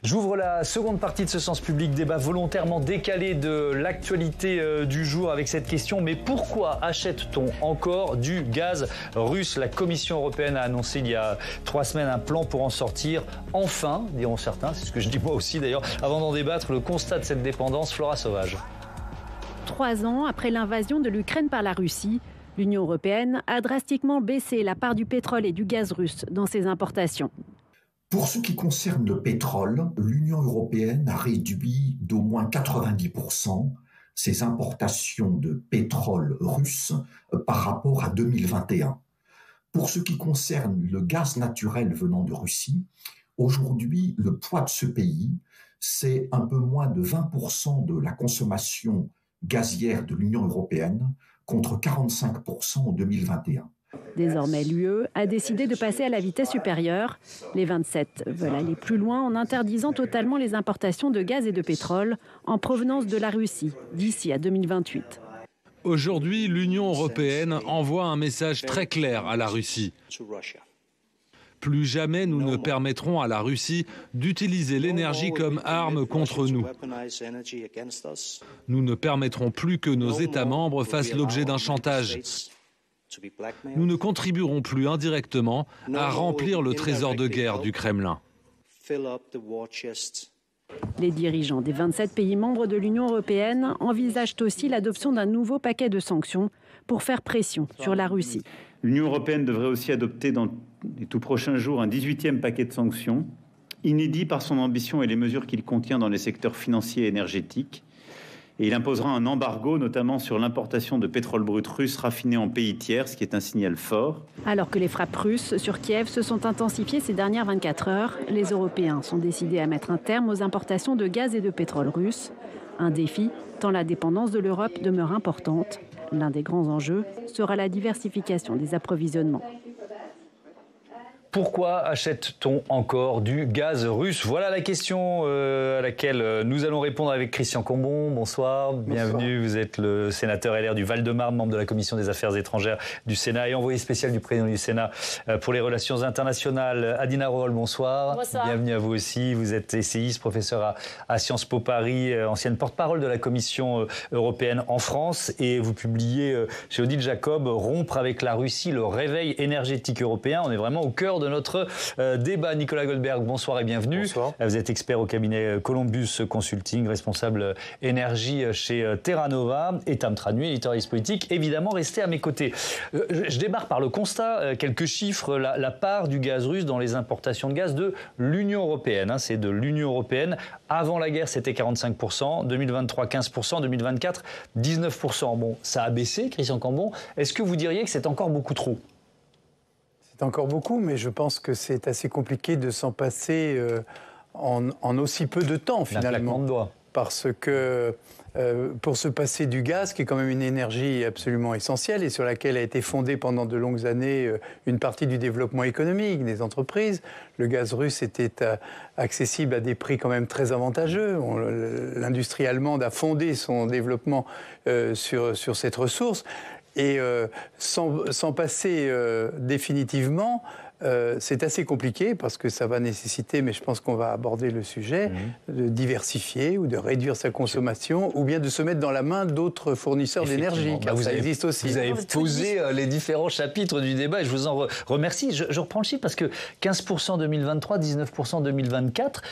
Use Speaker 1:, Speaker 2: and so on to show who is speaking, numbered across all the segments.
Speaker 1: J'ouvre la seconde partie de ce Sens Public, débat volontairement décalé de l'actualité du jour avec cette question. Mais pourquoi achète-t-on encore du gaz russe? La Commission européenne a annoncé il y a 3 semaines un plan pour en sortir. Enfin, diront certains, c'est ce que je dis moi aussi d'ailleurs. Avant d'en débattre, le constat de cette dépendance, Flora Sauvage.
Speaker 2: 3 ans après l'invasion de l'Ukraine par la Russie, l'Union européenne a drastiquement baissé la part du pétrole et du gaz russe dans ses importations.
Speaker 3: Pour ce qui concerne le pétrole, l'Union européenne a réduit d'au moins 90% ses importations de pétrole russe par rapport à 2021. Pour ce qui concerne le gaz naturel venant de Russie, aujourd'hui, le poids de ce pays, c'est un peu moins de 20% de la consommation gazière de l'Union européenne contre 45% en 2021.
Speaker 2: Désormais, l'UE a décidé de passer à la vitesse supérieure. Les 27 veulent aller plus loin en interdisant totalement les importations de gaz et de pétrole en provenance de la Russie d'ici à 2028.
Speaker 4: Aujourd'hui, l'Union européenne envoie un message très clair à la Russie. Plus jamais nous ne permettrons à la Russie d'utiliser l'énergie comme arme contre nous. Nous ne permettrons plus que nos États membres fassent l'objet d'un chantage. Nous ne contribuerons plus indirectement à remplir le trésor de guerre du Kremlin.
Speaker 2: Les dirigeants des 27 pays membres de l'Union européenne envisagent aussi l'adoption d'un nouveau paquet de sanctions pour faire pression sur la Russie.
Speaker 5: L'Union européenne devrait aussi adopter dans les tout prochains jours un 18e paquet de sanctions, inédit par son ambition et les mesures qu'il contient dans les secteurs financiers et énergétiques. Et il imposera un embargo, notamment sur l'importation de pétrole brut russe raffiné en pays tiers, ce qui est un signal fort.
Speaker 2: Alors que les frappes russes sur Kiev se sont intensifiées ces dernières 24 heures, les Européens sont décidés à mettre un terme aux importations de gaz et de pétrole russes. Un défi, tant la dépendance de l'Europe demeure importante. L'un des grands enjeux sera la diversification des approvisionnements.
Speaker 1: Pourquoi achète-t-on encore du gaz russe? Voilà la question à laquelle nous allons répondre avec Christian Cambon. Bonsoir, bienvenue. Vous êtes le sénateur LR du Val-de-Marne, membre de la Commission des Affaires étrangères du Sénat et envoyé spécial du président du Sénat pour les relations internationales. Adina Roll, bonsoir.
Speaker 6: Bonsoir.
Speaker 1: Bienvenue à vous aussi. Vous êtes essayiste, professeur à Sciences Po Paris, ancienne porte-parole de la Commission européenne en France. Et vous publiez chez Odile Jacob « Rompre avec la Russie, le réveil énergétique européen ». On est vraiment au cœur de notre débat. Nicolas Goldberg, bonsoir et bienvenue.
Speaker 7: Bonsoir.
Speaker 1: Vous êtes expert au cabinet Columbus Consulting, responsable énergie chez Terra Nova, et Tam Tranui, éditorialiste politique, évidemment resté à mes côtés. Je démarre par le constat, quelques chiffres, la part du gaz russe dans les importations de gaz de l'Union européenne. C'est de l'Union européenne. Avant la guerre, c'était 45%, 2023, 15%, 2024, 19%. Bon, ça a baissé, Christian Cambon. Est-ce que vous diriez que c'est encore beaucoup trop ?
Speaker 7: Encore beaucoup, mais je pense que c'est assez compliqué de s'en passer en aussi peu de temps, finalement.
Speaker 1: De doigts.
Speaker 7: Parce que pour se passer du gaz, qui est quand même une énergie absolument essentielle et sur laquelle a été fondée pendant de longues années une partie du développement économique des entreprises, le gaz russe était accessible à des prix quand même très avantageux. L'industrie allemande a fondé son développement sur cette ressource. Et sans passer définitivement, c'est assez compliqué parce que ça va nécessiter, mais je pense qu'on va aborder le sujet, de diversifier ou de réduire sa consommation ou bien de se mettre dans la main d'autres fournisseurs d'énergie, car ça existe aussi.
Speaker 1: Vous avez posé les différents chapitres du débat et je vous en remercie. Je reprends le chiffre parce que 15% 2023, 19% 2024,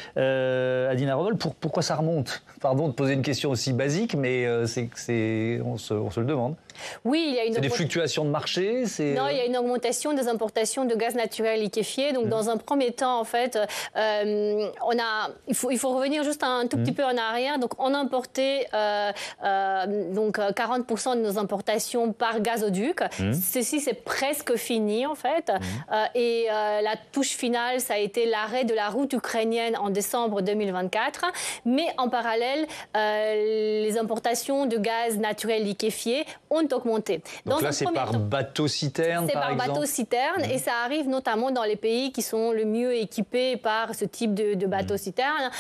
Speaker 1: Adina Revol, pourquoi ça remonte? Pardon de poser une question aussi basique, mais on se le demande.
Speaker 6: Oui, il y a une
Speaker 1: des fluctuations de marché.
Speaker 6: Non, il y a une augmentation des importations de gaz naturel liquéfié. Donc, dans un premier temps, en fait, il faut revenir juste un tout petit peu en arrière. Donc, on importait 40% de nos importations par gazoduc. Ceci, c'est presque fini, en fait. Et la touche finale, ça a été l'arrêt de la route ukrainienne en décembre 2024. Mais en parallèle, les importations de gaz naturel liquéfié ont augmenté.
Speaker 1: Donc là, c'est par bateau-citerne, par exemple ?
Speaker 6: C'est par bateau-citerne et ça arrive notamment notamment dans les pays qui sont le mieux équipés par ce type de bateaux-citernes.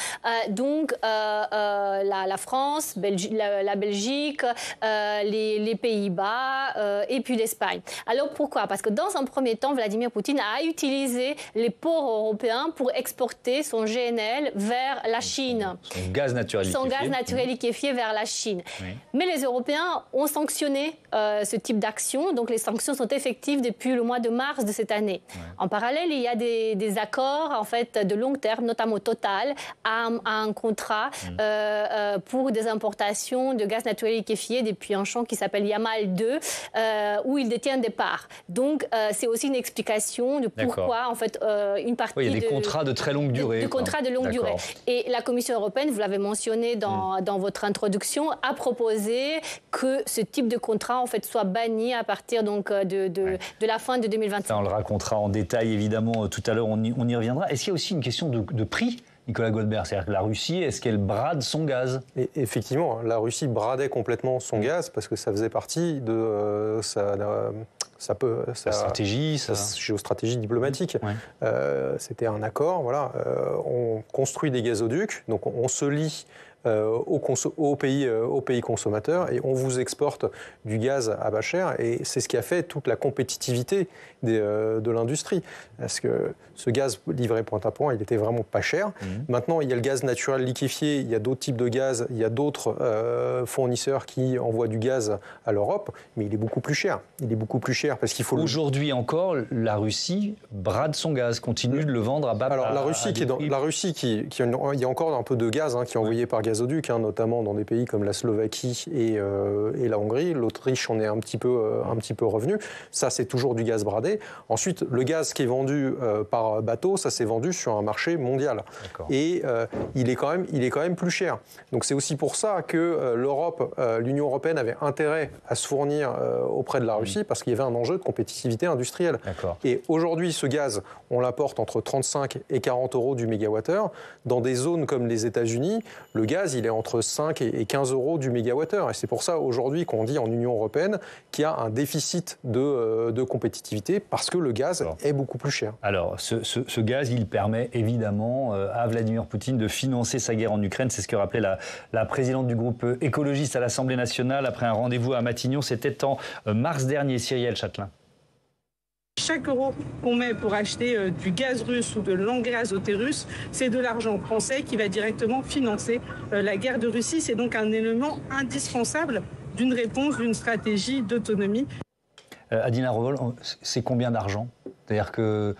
Speaker 6: Donc, la France, la Belgique, les Pays-Bas et puis l'Espagne. Alors, pourquoi? Parce que dans un premier temps, Vladimir Poutine a utilisé les ports européens pour exporter son GNL vers la Chine.
Speaker 1: Son gaz naturel liquéfié.
Speaker 6: Son gaz naturel liquéfié vers la Chine. Oui. Mais les Européens ont sanctionné ce type d'action. Donc, les sanctions sont effectives depuis le mois de mars de cette année. Ouais. En parallèle, il y a des accords en fait, de long terme, notamment Total, a un contrat pour des importations de gaz naturel liquéfié depuis un champ qui s'appelle Yamal 2, où il détient des parts. Donc, c'est aussi une explication de pourquoi, en fait, une partie...
Speaker 1: Oui, il y a des contrats de très longue durée.
Speaker 6: De contrats de longue durée. Et la Commission européenne, vous l'avez mentionné dans votre introduction, a proposé que ce type de contrat, en fait, soit banni à partir donc, de la fin de 2025.
Speaker 1: Ça, on le racontera en détail, évidemment, tout à l'heure, on y reviendra. Est-ce qu'il y a aussi une question de prix, Nicolas Goldberg? C'est-à-dire que la Russie, est-ce qu'elle brade son gaz?
Speaker 8: Et effectivement, la Russie bradait complètement son gaz parce que ça faisait partie de sa stratégie, sa géostratégie diplomatique. Ouais. C'était un accord, voilà. On construit des gazoducs, donc on se lie aux pays consommateurs et on vous exporte du gaz à bas cher, et c'est ce qui a fait toute la compétitivité de l'industrie. Parce que ce gaz livré point à point, il était vraiment pas cher. Maintenant, il y a le gaz naturel liquéfié, il y a d'autres types de gaz, il y a d'autres fournisseurs qui envoient du gaz à l'Europe, mais il est beaucoup plus cher. Il est beaucoup plus cher parce qu'il faut...
Speaker 1: Aujourd'hui encore, la Russie brade son gaz, continue de le vendre à bas prix.
Speaker 8: Alors la Russie, il y a encore un peu de gaz qui est envoyé par gazoduc, notamment dans des pays comme la Slovaquie et la Hongrie. L'Autriche en est un petit peu revenu. Ça, c'est toujours du gaz bradé. Ensuite, le gaz qui est vendu par bateau, ça s'est vendu sur un marché mondial. Et il est quand même plus cher. Donc c'est aussi pour ça que l'Union européenne avait intérêt à se fournir auprès de la Russie, parce qu'il y avait un enjeu de compétitivité industrielle. Et aujourd'hui, ce gaz, on l'apporte entre 35 et 40 euros du mégawattheure. Dans des zones comme les États-Unis, le gaz, il est entre 5 et 15 euros du mégawattheure. Et c'est pour ça aujourd'hui qu'on dit en Union européenne qu'il y a un déficit de compétitivité, parce que le gaz est beaucoup plus cher.
Speaker 1: Alors, ce gaz, il permet évidemment à Vladimir Poutine de financer sa guerre en Ukraine. C'est ce que rappelait la présidente du groupe écologiste à l'Assemblée nationale après un rendez-vous à Matignon. C'était en mars dernier. Cyrielle Châtelain.
Speaker 9: Chaque euro qu'on met pour acheter du gaz russe ou de l'engrais azoté russe, c'est de l'argent français qui va directement financer la guerre de Russie. C'est donc un élément indispensable d'une réponse, d'une stratégie d'autonomie.
Speaker 1: Adina Revol, c'est combien d'argent? C'est-à-dire que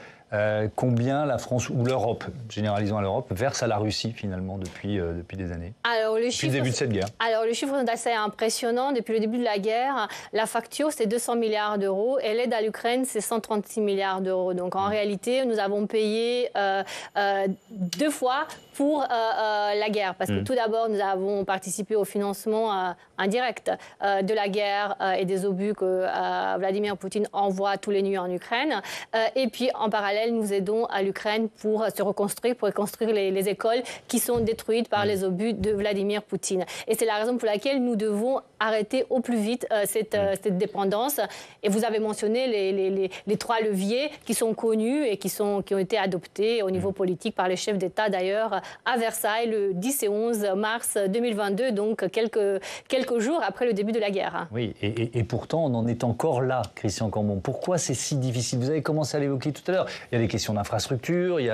Speaker 1: combien la France ou l'Europe, généralisons à l'Europe, verse à la Russie finalement depuis des années? Depuis le début de cette guerre.
Speaker 6: Alors le chiffre est assez impressionnant. Depuis le début de la guerre, la facture c'est 200 milliards d'euros et l'aide à l'Ukraine c'est 136 milliards d'euros. Donc en réalité, nous avons payé 2 fois pour la guerre. Parce que tout d'abord, nous avons participé au financement indirect de la guerre et des obus que Vladimir Poutine envoie tous les nuits en Ukraine. Et puis en parallèle, nous aidons à l'Ukraine pour se reconstruire, pour reconstruire les écoles qui sont détruites par les obus de Vladimir Poutine. Et c'est la raison pour laquelle nous devons arrêter au plus vite cette dépendance. Et vous avez mentionné les 3 leviers qui sont connus et qui ont été adoptés au niveau politique par les chefs d'État d'ailleurs à Versailles le 10 et 11 mars 2022, donc quelques jours après le début de la guerre.
Speaker 1: Oui, et pourtant on en est encore là, Christian Cambon. Pourquoi c'est si difficile? Vous avez commencé à l'évoquer tout à l'heure. Il y a des questions d'infrastructure, il y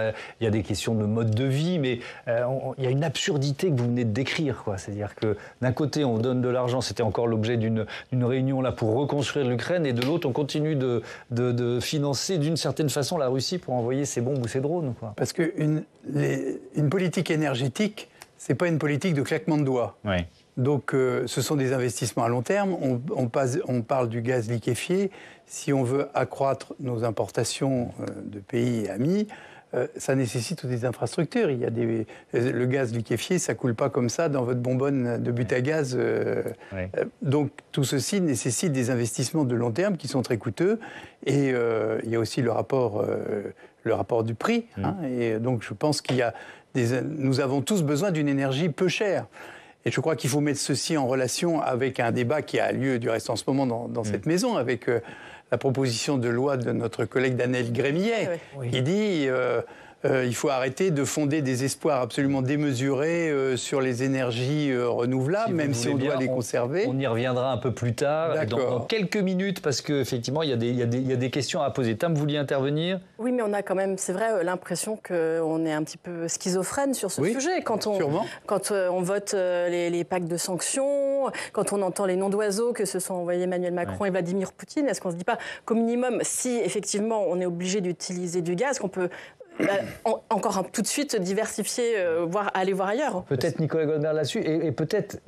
Speaker 1: a des questions de mode de vie, mais il y a une absurdité que vous venez de décrire, quoi. C'est-à-dire que d'un côté, on donne de l'argent, c'était encore l'objet d'une réunion là pour reconstruire l'Ukraine, et de l'autre, on continue de financer d'une certaine façon la Russie pour envoyer ses bombes ou ses drones, quoi.
Speaker 7: Parce qu'une politique énergétique, c'est pas une politique de claquement de doigts.
Speaker 1: Oui.
Speaker 7: Donc, ce sont des investissements à long terme. On parle du gaz liquéfié. Si on veut accroître nos importations de pays amis, ça nécessite des infrastructures. Le gaz liquéfié, ça ne coule pas comme ça dans votre bonbonne de but à gaz. Donc, tout ceci nécessite des investissements de long terme qui sont très coûteux. Et il y a aussi le rapport du prix. Et donc, je pense nous avons tous besoin d'une énergie peu chère. Et je crois qu'il faut mettre ceci en relation avec un débat qui a lieu du reste en ce moment dans cette maison, avec la proposition de loi de notre collègue Daniel Grémillet, qui dit il faut arrêter de fonder des espoirs absolument démesurés sur les énergies renouvelables, même si on doit les conserver.
Speaker 1: On y reviendra un peu plus tard, dans quelques minutes, parce qu'effectivement, il y a des questions à poser. Tam, vous vouliez intervenir ?
Speaker 10: Oui, mais on a quand même, c'est vrai, l'impression qu'on est un petit peu schizophrène sur ce sujet. Quand on vote les pactes de sanctions, quand on entend les noms d'oiseaux que se sont envoyés Emmanuel Macron et Vladimir Poutine, est-ce qu'on ne se dit pas qu'au minimum, si effectivement on est obligé d'utiliser du gaz, qu'on peut encore tout de suite diversifier, aller voir ailleurs.
Speaker 1: Peut-être Nicolas Goldberg là-dessus, et peut-être,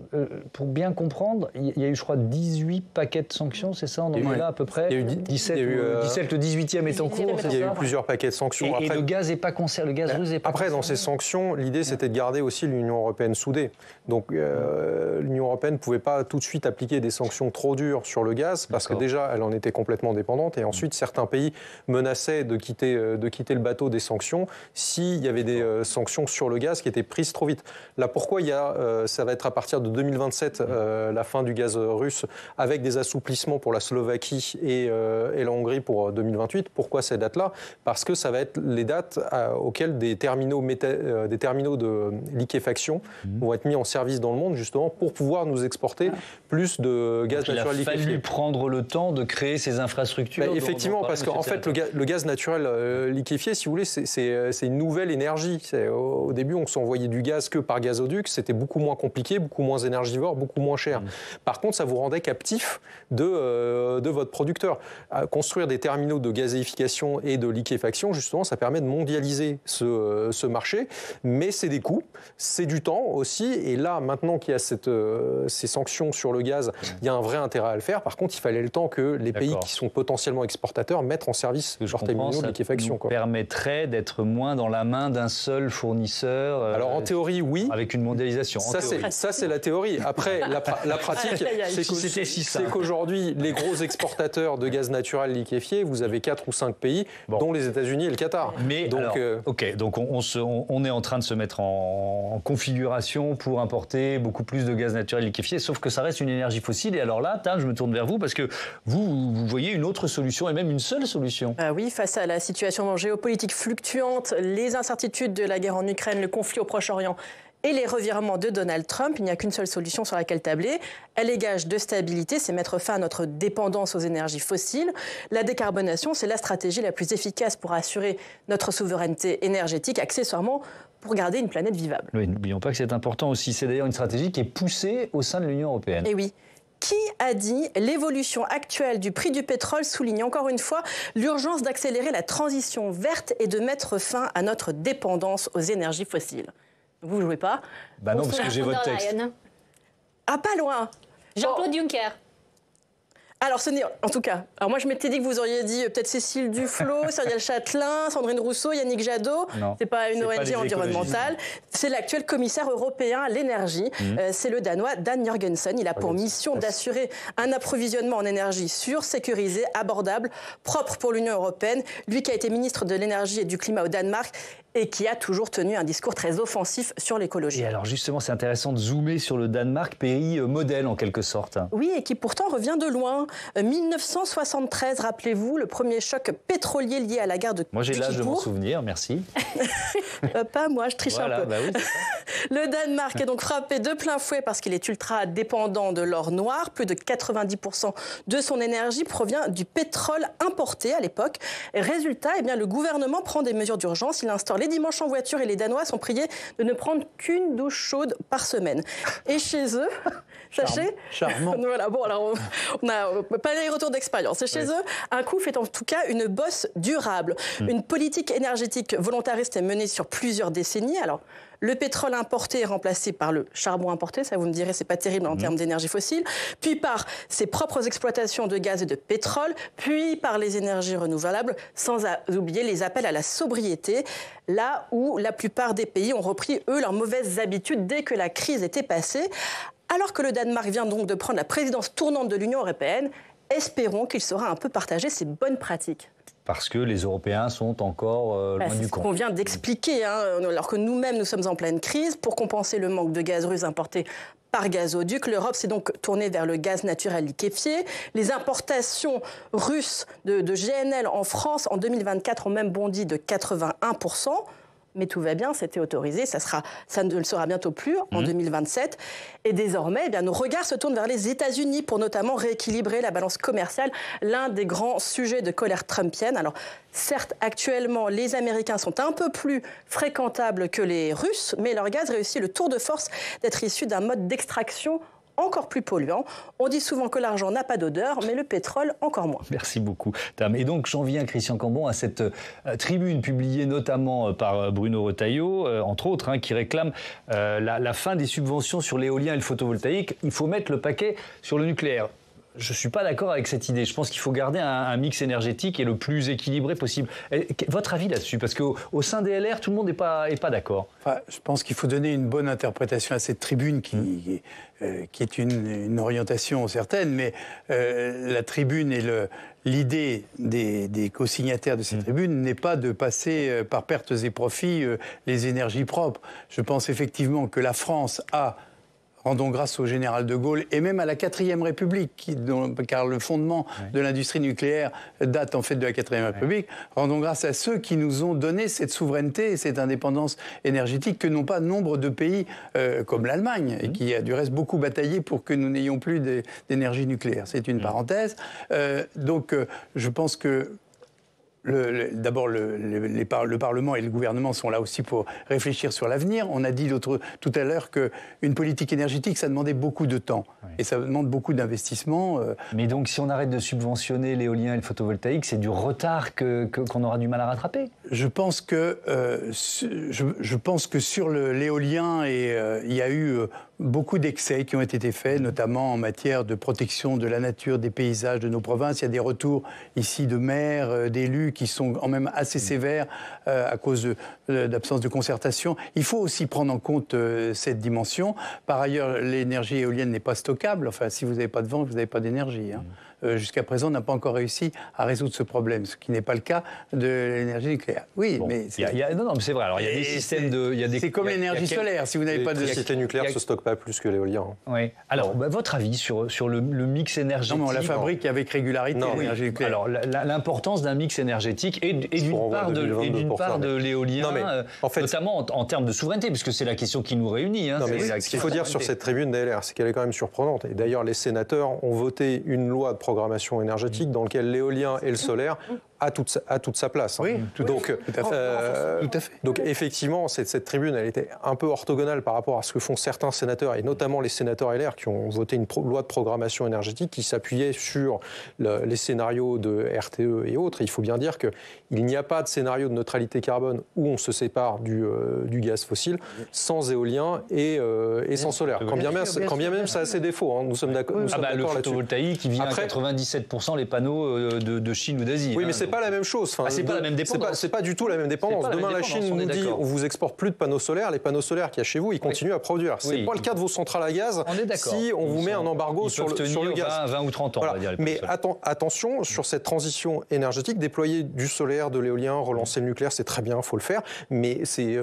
Speaker 1: pour bien comprendre, il y a eu, je crois, 18 paquets de sanctions, c'est ça? On en est là à peu près.
Speaker 8: Il y a eu
Speaker 1: 17, le 18e est en cours,
Speaker 8: il y a eu plusieurs paquets de sanctions.
Speaker 1: Et le gaz n'est pas concerné, le gaz russe n'est pas
Speaker 8: concerné. Après, dans ces sanctions, l'idée, c'était de garder aussi l'Union européenne soudée. Donc, l'Union européenne ne pouvait pas tout de suite appliquer des sanctions trop dures sur le gaz, parce que déjà, elle en était complètement dépendante, et ensuite, certains pays menaçaient de quitter le bateau des sanctions s'il y avait des sanctions sur le gaz qui étaient prises trop vite. Là, pourquoi ça va être à partir de 2027 la fin du gaz russe, avec des assouplissements pour la Slovaquie et la Hongrie pour 2028. Pourquoi ces dates-là? Parce que ça va être les dates auxquelles des terminaux de liquéfaction vont être mis en service dans le monde, justement, pour pouvoir nous exporter plus de gaz naturel liquéfié.
Speaker 1: Il a fallu prendre le temps de créer ces infrastructures.
Speaker 8: Effectivement, parce qu'en fait, le gaz naturel liquéfié, si vous voulez, c'est une nouvelle énergie. Au début, on s'envoyait du gaz que par gazoduc. C'était beaucoup moins compliqué, beaucoup moins énergivore, beaucoup moins cher. Par contre, ça vous rendait captif de votre producteur. Construire des terminaux de gazéification et de liquéfaction, justement, ça permet de mondialiser ce marché. Mais c'est des coûts, c'est du temps aussi. Et là, maintenant qu'il y a ces sanctions sur le gaz, il y a un vrai intérêt à le faire. Par contre, il fallait le temps que les pays qui sont potentiellement exportateurs mettent en service leurs terminaux de liquéfaction.
Speaker 1: Ça permettrait d'être moins dans la main d'un seul fournisseur.
Speaker 8: Alors en théorie, oui.
Speaker 1: Avec une mondialisation.
Speaker 8: Ça, c'est la théorie. Après, la pratique, c'est qu'aujourd'hui, les gros exportateurs de gaz naturel liquéfié, vous avez 4 ou 5 pays, dont les États-Unis et le Qatar.
Speaker 1: Mais donc on est en train de se mettre en configuration pour importer beaucoup plus de gaz naturel liquéfié, sauf que ça reste une énergie fossile. Et alors là, Tam, je me tourne vers vous parce que vous voyez une autre solution et même une seule solution.
Speaker 10: Oui, face à la situation géopolitique fluctuante, les incertitudes de la guerre en Ukraine, le conflit au Proche-Orient et les revirements de Donald Trump, il n'y a qu'une seule solution sur laquelle tabler. Elle est gage de stabilité, c'est mettre fin à notre dépendance aux énergies fossiles. La décarbonation, c'est la stratégie la plus efficace pour assurer notre souveraineté énergétique, accessoirement pour garder une planète vivable.
Speaker 1: Oui, n'oublions pas que c'est important aussi. C'est d'ailleurs une stratégie qui est poussée au sein de l'Union européenne.
Speaker 10: Et oui. Qui a dit l'évolution actuelle du prix du pétrole souligne encore une fois l'urgence d'accélérer la transition verte et de mettre fin à notre dépendance aux énergies fossiles? Vous ne jouez pas?
Speaker 1: Non, parce que j'ai votre texte.
Speaker 10: Ah, pas loin.
Speaker 6: Jean-Claude Juncker.
Speaker 10: Alors, en tout cas, moi je m'étais dit que vous auriez dit peut-être Cécile Duflot, Cyrielle Châtelain, Sandrine Rousseau, Yannick Jadot. C'est pas une ONG environnementale. C'est l'actuel commissaire européen à l'énergie. C'est le Danois Dan Jorgensen. Il a pour mission d'assurer un approvisionnement en énergie sûr, sécurisé, abordable, propre pour l'Union européenne. Lui qui a été ministre de l'énergie et du climat au Danemark et qui a toujours tenu un discours très offensif sur l'écologie.
Speaker 1: Et alors justement, c'est intéressant de zoomer sur le Danemark, pays modèle en quelque sorte.
Speaker 10: Oui, et qui pourtant revient de loin. 1973, rappelez-vous, le premier choc pétrolier lié à la guerre de Kippour.
Speaker 1: Moi, j'ai l'âge de m'en souvenir, merci.
Speaker 10: Pas moi, je triche un peu.
Speaker 1: Bah oui,
Speaker 10: le Danemark est donc frappé de plein fouet parce qu'il est ultra dépendant de l'or noir. Plus de 90% de son énergie provient du pétrole importé à l'époque. Résultat, le gouvernement prend des mesures d'urgence. Il instaure les dimanches en voiture et les Danois sont priés de ne prendre qu'une douche chaude par semaine. Et chez eux... Sachez,
Speaker 7: charmant.
Speaker 10: Voilà, bon, alors on n'a pas les retours d'expérience. Et chez eux, un coup fait en tout cas une bosse durable. Une politique énergétique volontariste est menée sur plusieurs décennies. Alors, le pétrole importé est remplacé par le charbon importé, ça vous me direz, c'est pas terrible en termes d'énergie fossile, puis par ses propres exploitations de gaz et de pétrole, puis par les énergies renouvelables, sans oublier les appels à la sobriété, là où la plupart des pays ont repris, eux, leurs mauvaises habitudes dès que la crise était passée. Alors que le Danemark vient donc de prendre la présidence tournante de l'Union européenne, espérons qu'il saura un peu partager ces bonnes pratiques.
Speaker 1: Parce que les Européens sont encore loin du compte.
Speaker 10: C'est ce qu'on vient d'expliquer, alors que nous-mêmes, nous sommes en pleine crise. Pour compenser le manque de gaz russe importé par gazoduc, l'Europe s'est donc tournée vers le gaz naturel liquéfié. Les importations russes de GNL en France en 2024 ont même bondi de 81%. Mais tout va bien, c'était autorisé, ça ne le sera bientôt plus en 2027. Et désormais, eh bien, nos regards se tournent vers les États-Unis pour notamment rééquilibrer la balance commerciale, l'un des grands sujets de colère trumpienne. Alors, certes, actuellement, les Américains sont un peu plus fréquentables que les Russes, mais leur gaz réussit le tour de force d'être issu d'un mode d'extraction encore plus polluant. On dit souvent que l'argent n'a pas d'odeur, mais le pétrole encore moins.
Speaker 1: Merci beaucoup, Tam. Et donc, j'en viens, Christian Cambon, à cette tribune publiée notamment par Bruno Retailleau, entre autres, qui réclame la fin des subventions sur l'éolien et le photovoltaïque. Il faut mettre le paquet sur le nucléaire. Je ne suis pas d'accord avec cette idée. Je pense qu'il faut garder un mix énergétique et le plus équilibré possible. Votre avis là-dessus? Parce qu'au sein des LR, tout le monde n'est pas d'accord.
Speaker 7: Enfin, je pense qu'il faut donner une bonne interprétation à cette tribune qui est une orientation certaine, mais la tribune et l'idée des co-signataires de cette tribune n'est pas de passer par pertes et profits les énergies propres. Je pense effectivement que la France a... Rendons grâce au général de Gaulle et même à la 4e République, car le fondement de l'industrie nucléaire date en fait de la 4e République. Rendons grâce à ceux qui nous ont donné cette souveraineté et cette indépendance énergétique que n'ont pas nombre de pays comme l'Allemagne, et qui a du reste beaucoup bataillé pour que nous n'ayons plus d'énergie nucléaire. C'est une parenthèse. Donc je pense que d'abord, le Parlement et le gouvernement sont là aussi pour réfléchir sur l'avenir. On a dit tout à l'heure qu'une politique énergétique, ça demandait beaucoup de temps. Oui. Et ça demande beaucoup d'investissement.
Speaker 1: Mais donc, si on arrête de subventionner l'éolien et le photovoltaïque, c'est du retard qu'on aura du mal à rattraper?
Speaker 7: Je pense que sur l'éolien, il y a eu beaucoup d'excès qui ont été faits, notamment en matière de protection de la nature, des paysages de nos provinces. Il y a des retours ici de maires, d'élus qui sont quand même assez sévères à cause d'absence de concertation. Il faut aussi prendre en compte cette dimension. Par ailleurs, l'énergie éolienne n'est pas stockable. Enfin, si vous n'avez pas de vent, vous n'avez pas d'énergie. Jusqu'à présent, on n'a pas encore réussi à résoudre ce problème, ce qui n'est pas le cas de l'énergie nucléaire. Oui,
Speaker 1: bon, mais non, mais c'est vrai. Alors, il y a des systèmes de...
Speaker 7: C'est comme l'énergie solaire. Si vous n'avez pas de...
Speaker 8: L'électricité nucléaire ne se stocke pas plus que l'éolien.
Speaker 1: Oui. Alors, votre avis sur le mix énergétique?
Speaker 7: Non, mais on la fabrique avec régularité, l'énergie nucléaire.
Speaker 1: Alors, l'importance d'un mix énergétique et d'une part de l'éolien, en fait, notamment en termes de souveraineté, puisque c'est la question qui nous réunit.
Speaker 8: Non, mais ce qu'il faut dire sur cette tribune des LR, c'est qu'elle est quand même surprenante. Et d'ailleurs, les sénateurs ont voté une loi de programmation énergétique dans laquelle l'éolien et le solaire a toute sa place.
Speaker 7: Oui, donc, tout à fait.
Speaker 8: Donc effectivement, cette tribune, elle était un peu orthogonale par rapport à ce que font certains sénateurs, et notamment les sénateurs LR qui ont voté une loi de programmation énergétique qui s'appuyait sur les scénarios de RTE et autres. Et il faut bien dire qu'il n'y a pas de scénario de neutralité carbone où on se sépare du gaz fossile sans éolien et sans solaire. Quand bien même ça a ses défauts. Nous sommes d'accord là-dessus.
Speaker 1: Le photovoltaïque, il vient à 97% les panneaux de Chine ou d'Asie.
Speaker 8: Oui, mais c'est pas la même chose.
Speaker 1: C'est pas la même dépendance.
Speaker 8: C'est pas du tout la même dépendance. Demain, la Chine nous dit on vous exporte plus de panneaux solaires. Les panneaux solaires qu'il y a chez vous, ils continuent à produire. C'est pas le cas de vos centrales à gaz. Si on vous met un embargo sur le gaz.
Speaker 1: 20 ou 30 ans,
Speaker 8: voilà.
Speaker 1: On va dire.
Speaker 8: Mais attention, sur cette transition énergétique, déployer du solaire, de l'éolien, relancer le nucléaire, c'est très bien, il faut le faire. Mais c'est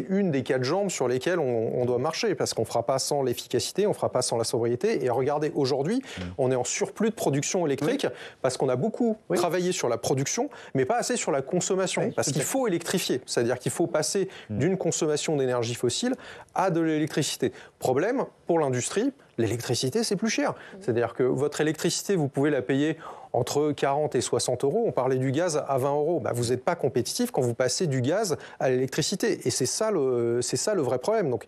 Speaker 8: une des 4 jambes sur lesquelles on doit marcher, parce qu'on ne fera pas sans l'efficacité, on ne fera pas sans la sobriété. Et regardez, aujourd'hui, on est en surplus de production électrique, parce qu'on a beaucoup travaillé sur la production, mais pas assez sur la consommation, parce qu'il faut électrifier. C'est-à-dire qu'il faut passer d'une consommation d'énergie fossile à de l'électricité. Problème, pour l'industrie, l'électricité, c'est plus cher. C'est-à-dire que votre électricité, vous pouvez la payer entre 40 et 60 euros. On parlait du gaz à 20 euros. Vous n'êtes pas compétitif quand vous passez du gaz à l'électricité. Et c'est ça le vrai problème. Donc,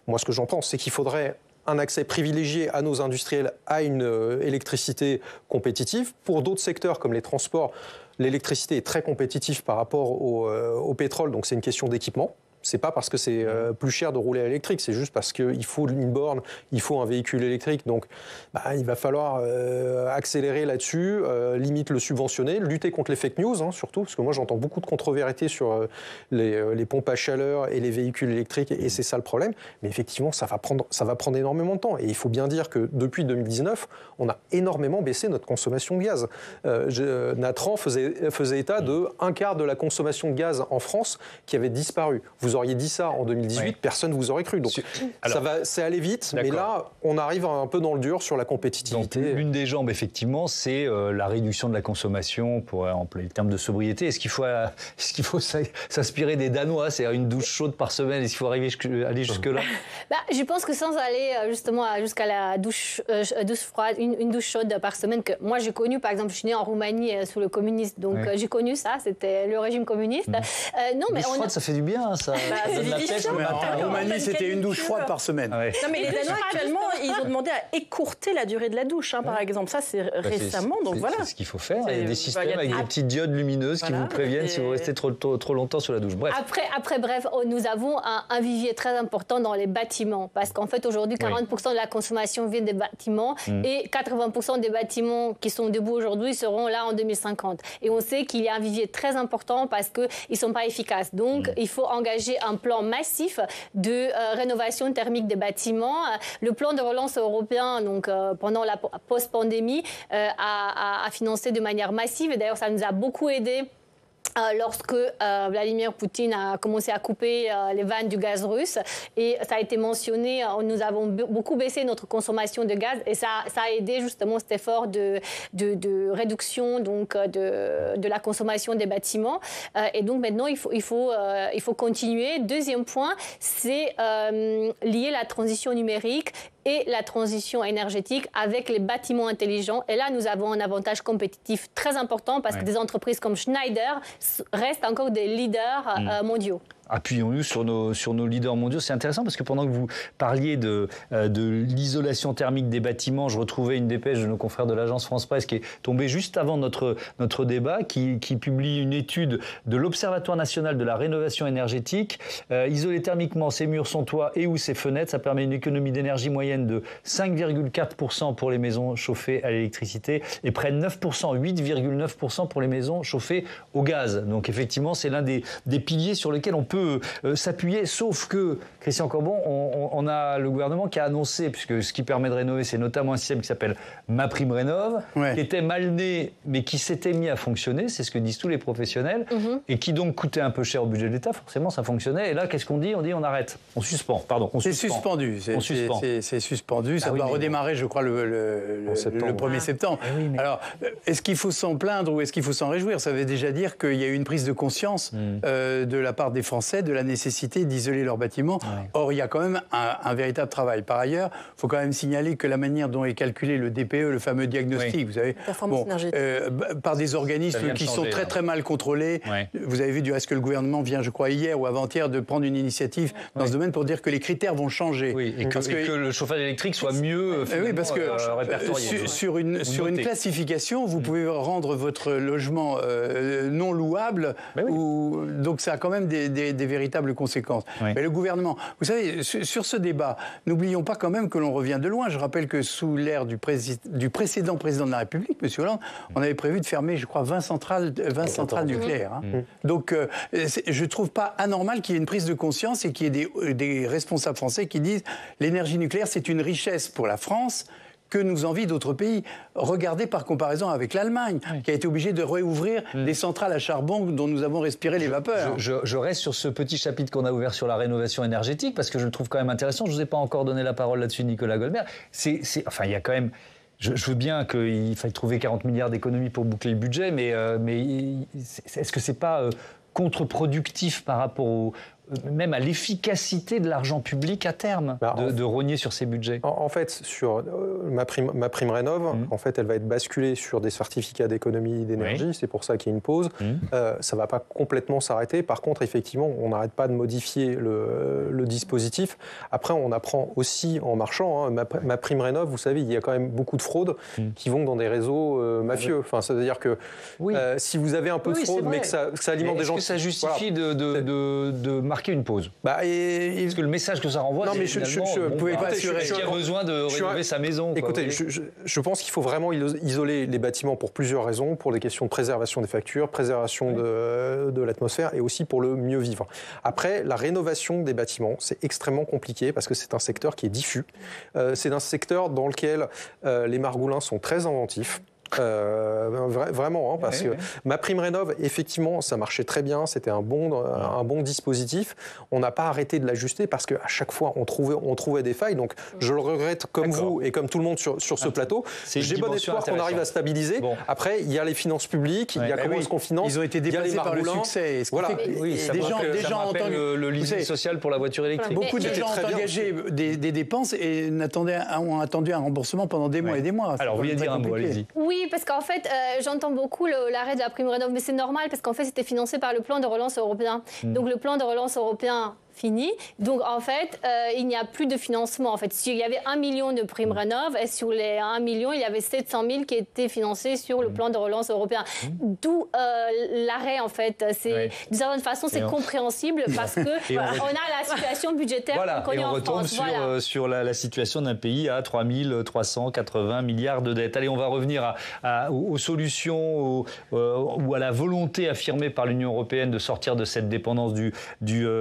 Speaker 8: moi, ce que j'en pense, c'est qu'il faudrait un accès privilégié à nos industriels à une électricité compétitive. Pour d'autres secteurs comme les transports, l'électricité est très compétitive par rapport au pétrole, donc c'est une question d'équipement. C'est pas parce que c'est plus cher de rouler à l'électrique, c'est juste parce qu'il faut une borne, il faut un véhicule électrique. Donc, il va falloir accélérer là-dessus, limite le subventionner, lutter contre les fake news, hein, surtout, parce que moi j'entends beaucoup de contre-vérités sur les pompes à chaleur et les véhicules électriques, et c'est ça le problème. Mais effectivement, ça va prendre énormément de temps. Et il faut bien dire que depuis 2019, on a énormément baissé notre consommation de gaz. Natran faisait état de un quart de la consommation de gaz en France qui avait disparu. Vous auriez dit ça en 2018, personne ne vous aurait cru. Donc c'est allé vite, mais là, on arrive un peu dans le dur sur la compétitivité.
Speaker 1: Donc, l'une des jambes, effectivement, c'est la réduction de la consommation, pour employer le terme de sobriété. Est-ce qu'il faut s'inspirer des Danois, c'est-à-dire une douche chaude par semaine? Est-ce qu'il faut aller jusque-là?
Speaker 6: Je pense que sans aller justement jusqu'à la douche froide, une douche chaude par semaine, que moi j'ai connu, par exemple, je suis née en Roumanie sous le communisme, donc j'ai connu ça, c'était le régime communiste. Non, mais
Speaker 1: douche froide, ça fait du bien, ça.
Speaker 7: C'est difficile. En Roumanie, c'était une douche froide par semaine.
Speaker 10: Non, mais les Danois, actuellement, ils ont demandé à écourter la durée de la douche, par exemple. Ça, c'est récemment, donc voilà.
Speaker 1: C'est ce qu'il faut faire. Il y a des systèmes avec des petites diodes lumineuses qui vous préviennent si vous restez trop longtemps sous la douche. Bref.
Speaker 6: Bref, nous avons un vivier très important dans les bâtiments, parce qu'en fait, aujourd'hui, 40% de la consommation vient des bâtiments, et 80% des bâtiments qui sont debout aujourd'hui seront là en 2050. Et on sait qu'il y a un vivier très important parce qu'ils ne sont pas efficaces. Donc, il faut engager un plan massif de rénovation thermique des bâtiments. Le plan de relance européen, donc, pendant la post-pandémie, a financé de manière massive. Et d'ailleurs, ça nous a beaucoup aidé. Lorsque Vladimir Poutine a commencé à couper les vannes du gaz russe, et ça a été mentionné, nous avons beaucoup baissé notre consommation de gaz, et ça a aidé justement cet effort de réduction donc, de la consommation des bâtiments. Et donc maintenant, il faut continuer. Deuxième point, c'est lier la transition numérique et la transition énergétique avec les bâtiments intelligents. Et là, nous avons un avantage compétitif très important parce que des entreprises comme Schneider restent encore des leaders mondiaux.
Speaker 1: Appuyons-nous sur nos leaders mondiaux. C'est intéressant parce que pendant que vous parliez de l'isolation thermique des bâtiments, je retrouvais une dépêche de nos confrères de l'agence France Presse qui est tombée juste avant notre débat, qui publie une étude de l'Observatoire national de la rénovation énergétique. Isoler thermiquement ses murs, son toit et ou ses fenêtres, ça permet une économie d'énergie moyenne de 5,4% pour les maisons chauffées à l'électricité et près de 9%, 8,9% pour les maisons chauffées au gaz. Donc effectivement, c'est l'un des piliers sur lesquels on peut s'appuyer, sauf que, Christian Cambon, on a le gouvernement qui a annoncé, puisque ce qui permet de rénover, c'est notamment un système qui s'appelle MaPrimeRénov', qui était mal né, mais qui s'était mis à fonctionner, c'est ce que disent tous les professionnels, et qui donc coûtait un peu cher au budget de l'État, forcément ça fonctionnait, et là qu'est-ce qu'on dit? On dit on arrête, on suspend, pardon.
Speaker 7: C'est suspendu, c'est suspendu, ça doit redémarrer je crois le 1er septembre. Alors, est-ce qu'il faut s'en plaindre ou est-ce qu'il faut s'en réjouir? Ça veut déjà dire qu'il y a eu une prise de conscience de la part des Français de la nécessité d'isoler leurs bâtiments. Or, il y a quand même un véritable travail. Par ailleurs, il faut quand même signaler que la manière dont est calculé le DPE, le fameux diagnostic, vous savez, par des organismes qui sont très très mal contrôlés. Vous avez vu du reste que le gouvernement vient, je crois, hier ou avant-hier, de prendre une initiative dans ce domaine pour dire que les critères vont changer.
Speaker 1: Et que le chauffage électrique soit mieux
Speaker 7: parce que
Speaker 1: répertorié.
Speaker 7: Sur une classification, vous pouvez rendre votre logement non louable, donc ça a quand même des véritables conséquences. Mais le gouvernement, vous savez, sur ce débat, n'oublions pas quand même que l'on revient de loin. Je rappelle que sous l'ère du précédent président de la République, M. Hollande, on avait prévu de fermer, je crois, 20 centrales nucléaires. Donc, je ne trouve pas anormal qu'il y ait une prise de conscience et qu'il y ait des responsables français qui disent l'énergie nucléaire, c'est une richesse pour la France que nous envient d'autres pays. Regardez par comparaison avec l'Allemagne, qui a été obligée de réouvrir des centrales à charbon dont nous avons respiré les vapeurs.
Speaker 1: Je reste sur ce petit chapitre qu'on a ouvert sur la rénovation énergétique, parce que je le trouve quand même intéressant. Je ne vous ai pas encore donné la parole là-dessus, Nicolas Goldberg. Enfin, il y a quand même... Je veux bien qu'il faille trouver 40 milliards d'économies pour boucler le budget, mais est-ce que ce n'est pas contre-productif par rapport même à l'efficacité de l'argent public à terme, de rogner sur ces budgets?
Speaker 8: En fait, sur MaPrimeRénov', en fait, elle va être basculée sur des certificats d'économie d'énergie. C'est pour ça qu'il y a une pause. Ça ne va pas complètement s'arrêter. Par contre, effectivement, on n'arrête pas de modifier le dispositif. Après, on apprend aussi en marchant. MaPrimeRénov', vous savez, il y a quand même beaucoup de fraudes qui vont dans des réseaux mafieux. Enfin, c'est-à-dire que si vous avez un peu de fraude, mais que ça alimente des gens...
Speaker 1: Est-ce que ça justifie de marcher marquer une pause.
Speaker 7: Parce
Speaker 1: que le message que ça renvoie,
Speaker 7: non, mais je pouvais pas assurer.
Speaker 1: Qui a besoin de rénover sa maison.
Speaker 8: Écoutez, je pense qu'il faut vraiment isoler les bâtiments pour plusieurs raisons, pour des questions de préservation des factures, préservation de l'atmosphère et aussi pour le mieux vivre. Après, la rénovation des bâtiments, c'est extrêmement compliqué parce que c'est un secteur qui est diffus. C'est un secteur dans lequel les Margoulins sont très inventifs. Vraiment, parce que MaPrimeRénov', effectivement, ça marchait très bien, c'était un bon dispositif. On n'a pas arrêté de l'ajuster parce qu'à chaque fois, on trouvait des failles. Donc, je le regrette comme vous et comme tout le monde sur ce plateau. J'ai bon espoir qu'on arrive à stabiliser. Après, il y a les finances publiques, il y a comment est-ce qu'on finance.
Speaker 7: Ils ont été dépassés par le succès.
Speaker 1: Voilà. Des gens ont le leasing social pour la voiture électrique.
Speaker 7: Beaucoup de gens ont engagé des dépenses et ont attendu un remboursement pendant des mois et des mois.
Speaker 1: Alors, vous vouliez dire un mot, allez-y.
Speaker 6: Oui, parce qu'en fait, j'entends beaucoup l'arrêt de la prime rénov', mais c'est normal parce qu'en fait, c'était financé par le plan de relance européen. Donc, le plan de relance européen fini. Donc, en fait, il n'y a plus de financement. En fait, s'il y avait 1 million de primes rénov', et sur les 1 million, il y avait 700 000 qui étaient financés sur le plan de relance européen. D'où l'arrêt, en fait. D'une certaine façon, c'est compréhensible parce que on a la situation budgétaire qu'on connaît en France.
Speaker 1: Et on retombe sur la situation d'un pays à 3 380 milliards de dettes. Allez, on va revenir aux solutions ou à la volonté affirmée par l'Union européenne de sortir de cette dépendance du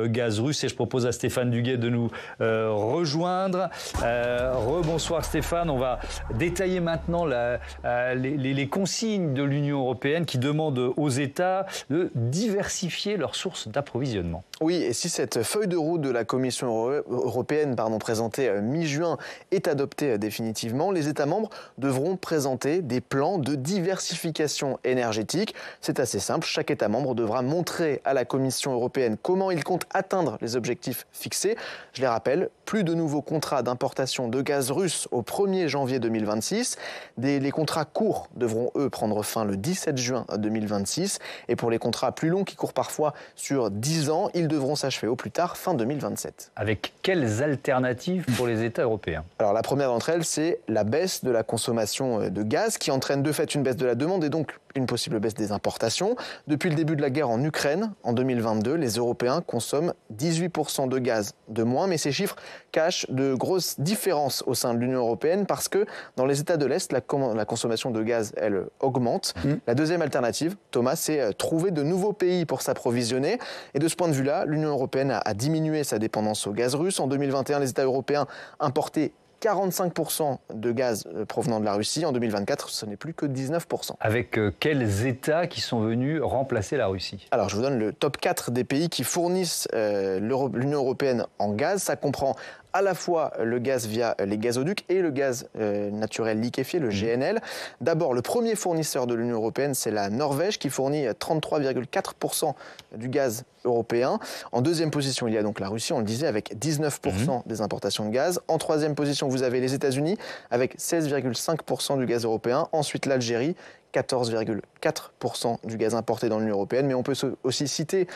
Speaker 1: gaz russe. Et je propose à Stéphane Duguet de nous rejoindre. Rebonsoir Stéphane. On va détailler maintenant les consignes de l'Union européenne qui demandent aux États de diversifier leurs sources d'approvisionnement.
Speaker 11: Oui, et si cette feuille de route de la Commission européenne présentée mi-juin est adoptée définitivement, les États membres devront présenter des plans de diversification énergétique. C'est assez simple, chaque État membre devra montrer à la Commission européenne comment il compte atteindre les objectifs fixés. Je les rappelle, plus de nouveaux contrats d'importation de gaz russe au 1er janvier 2026. Les contrats courts devront, eux, prendre fin le 17 juin 2026. Et pour les contrats plus longs qui courent parfois sur 10 ans, ils devront s'achever au plus tard fin 2027.
Speaker 1: Avec quelles alternatives pour les États européens ?
Speaker 11: Alors la première d'entre elles, c'est la baisse de la consommation de gaz qui entraîne de fait une baisse de la demande et donc une possible baisse des importations. Depuis le début de la guerre en Ukraine, en 2022, les Européens consomment 18% de gaz de moins, mais ces chiffres cachent de grosses différences au sein de l'Union européenne parce que dans les États de l'Est, la consommation de gaz, elle, augmente. La deuxième alternative, Thomas, c'est trouver de nouveaux pays pour s'approvisionner. Et de ce point de vue-là, l'Union européenne a diminué sa dépendance au gaz russe. En 2021, les États européens importaient 45% de gaz provenant de la Russie. En 2024, ce n'est plus que 19%.
Speaker 1: Avec quels États qui sont venus remplacer la Russie ?
Speaker 11: Alors, je vous donne le top 4 des pays qui fournissent l'Union européenne en gaz. Ça comprend à la fois le gaz via les gazoducs et le gaz naturel liquéfié, le GNL. D'abord, le premier fournisseur de l'Union européenne, c'est la Norvège, qui fournit 33,4% du gaz européen. En deuxième position, il y a donc la Russie, on le disait, avec 19% des importations de gaz. En troisième position, vous avez les États-Unis, avec 16,5% du gaz européen. Ensuite, l'Algérie, 14,4% du gaz importé dans l'Union européenne. Mais on peut aussi citer,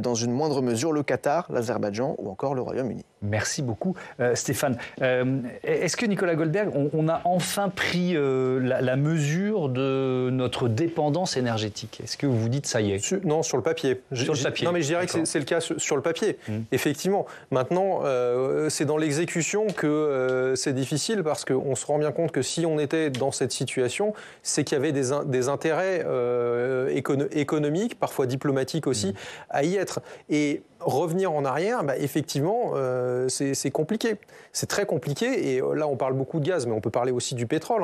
Speaker 11: dans une moindre mesure, le Qatar, l'Azerbaïdjan ou encore le Royaume-Uni.
Speaker 1: Merci beaucoup, Stéphane. Est-ce que, Nicolas Goldberg, on a enfin pris la mesure de notre dépendance énergétique ? Est-ce que vous vous dites, ça y est ?
Speaker 8: Non, sur le papier.
Speaker 1: Sur le papier.
Speaker 8: Non, mais je dirais que c'est le cas sur le papier. Effectivement. Maintenant, c'est dans l'exécution que c'est difficile parce qu'on se rend bien compte que si on était dans cette situation, c'est qu'il y avait des intérêts économiques, parfois diplomatiques aussi, à y être. Et revenir en arrière, effectivement, c'est compliqué. C'est très compliqué. Et là, on parle beaucoup de gaz, mais on peut parler aussi du pétrole.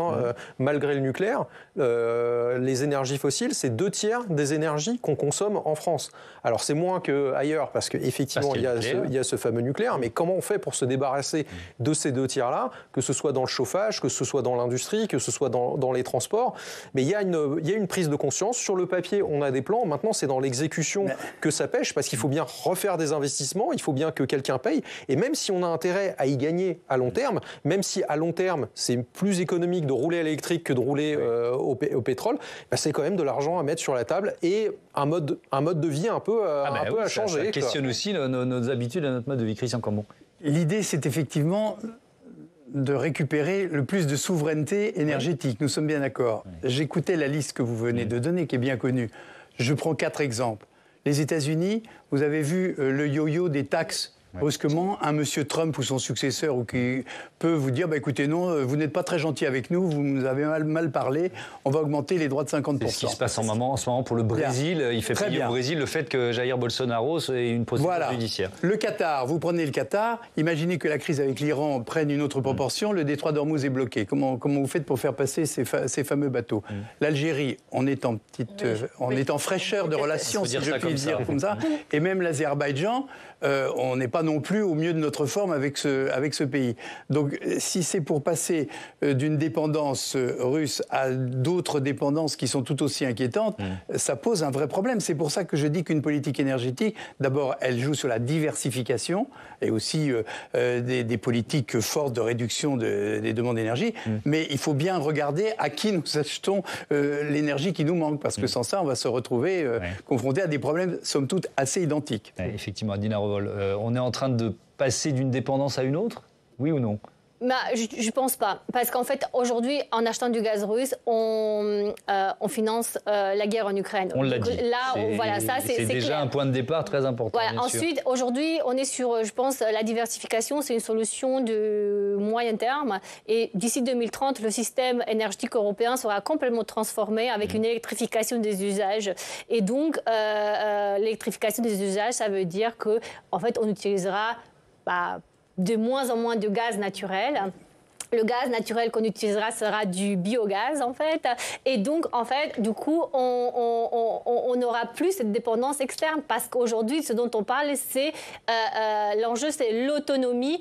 Speaker 8: Malgré le nucléaire, les énergies fossiles, c'est 2/3 des énergies qu'on consomme en France. Alors, c'est moins qu'ailleurs, parce qu'effectivement, il y a ce fameux nucléaire. Mais comment on fait pour se débarrasser de ces 2/3-là, que ce soit dans le chauffage, que ce soit dans l'industrie, que ce soit dans les transports ? Mais il y a une prise de conscience. Sur le papier, on a des plans. Maintenant, c'est dans l'exécution que ça pêche, parce qu'il faut bien refaire des investissements, il faut bien que quelqu'un paye. Et même si on a intérêt à y gagner à long terme, même si à long terme, c'est plus économique de rouler à l'électrique que de rouler au pétrole, c'est quand même de l'argent à mettre sur la table et un mode de vie un peu à changer.
Speaker 1: Ça questionne aussi nos habitudes et notre mode de vie. Christian Cambon.
Speaker 7: L'idée, c'est effectivement de récupérer le plus de souveraineté énergétique. Nous sommes bien d'accord. J'écoutais la liste que vous venez de donner, qui est bien connue. Je prends 4 exemples. Les États-Unis, vous avez vu le yo-yo des taxes. Brusquement, un monsieur Trump ou son successeur ou qui peut vous dire écoutez, non, vous n'êtes pas très gentil avec nous, vous nous avez mal parlé, on va augmenter les droits de 50%.
Speaker 1: C'est ce qui se passe en ce moment pour le Brésil. Il fait payer au Brésil le fait que Jair Bolsonaro ait une procédure judiciaire.
Speaker 7: Le Qatar, vous prenez le Qatar, imaginez que la crise avec l'Iran prenne une autre proportion, le détroit d'Ormuz est bloqué. Comment vous faites pour faire passer ces fameux bateaux? L'Algérie, on est en fraîcheur de relations, si je puis dire comme ça, et même l'Azerbaïdjan, on n'est pas non plus au mieux de notre forme avec ce pays. Donc, si c'est pour passer d'une dépendance russe à d'autres dépendances qui sont tout aussi inquiétantes, ça pose un vrai problème. C'est pour ça que je dis qu'une politique énergétique, d'abord, elle joue sur la diversification et aussi des politiques fortes de réduction des demandes d'énergie. Mais il faut bien regarder à qui nous achetons l'énergie qui nous manque, parce que sans ça, on va se retrouver confronté à des problèmes, somme toute, assez identiques.
Speaker 1: Effectivement, Adina Revol, on est en train de passer d'une dépendance à une autre, oui ou non?
Speaker 6: Je ne pense pas. Parce qu'en fait, aujourd'hui, en achetant du gaz russe, on finance la guerre en Ukraine.
Speaker 1: On l'a dit.
Speaker 6: Là,
Speaker 1: c'est déjà clair. Un point de départ très important.
Speaker 6: Voilà. Ensuite, aujourd'hui, on est sur, je pense, la diversification, c'est une solution de moyen terme. Et d'ici 2030, le système énergétique européen sera complètement transformé avec une électrification des usages. Et donc, l'électrification des usages, ça veut dire que, en fait, on utilisera de moins en moins de gaz naturel. Le gaz naturel qu'on utilisera sera du biogaz, en fait. Et donc, en fait, du coup, on n'aura plus cette dépendance externe. Parce qu'aujourd'hui, ce dont on parle, c'est l'enjeu, c'est l'autonomie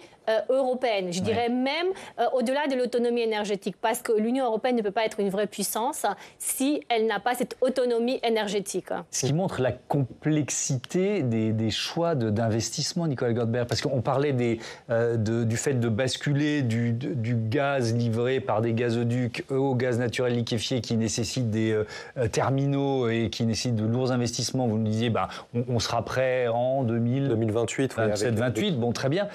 Speaker 6: européenne. Je dirais même au-delà de l'autonomie énergétique, parce que l'Union européenne ne peut pas être une vraie puissance si elle n'a pas cette autonomie énergétique.
Speaker 1: Ce qui montre la complexité des choix d'investissement, Nicolas Goldberg, parce qu'on parlait du fait de basculer du gaz livré par des gazoducs au gaz naturel liquéfié qui nécessite des terminaux et qui nécessite de lourds investissements. Vous nous disiez, on sera prêt en 2028, 27-28, bon, très bien.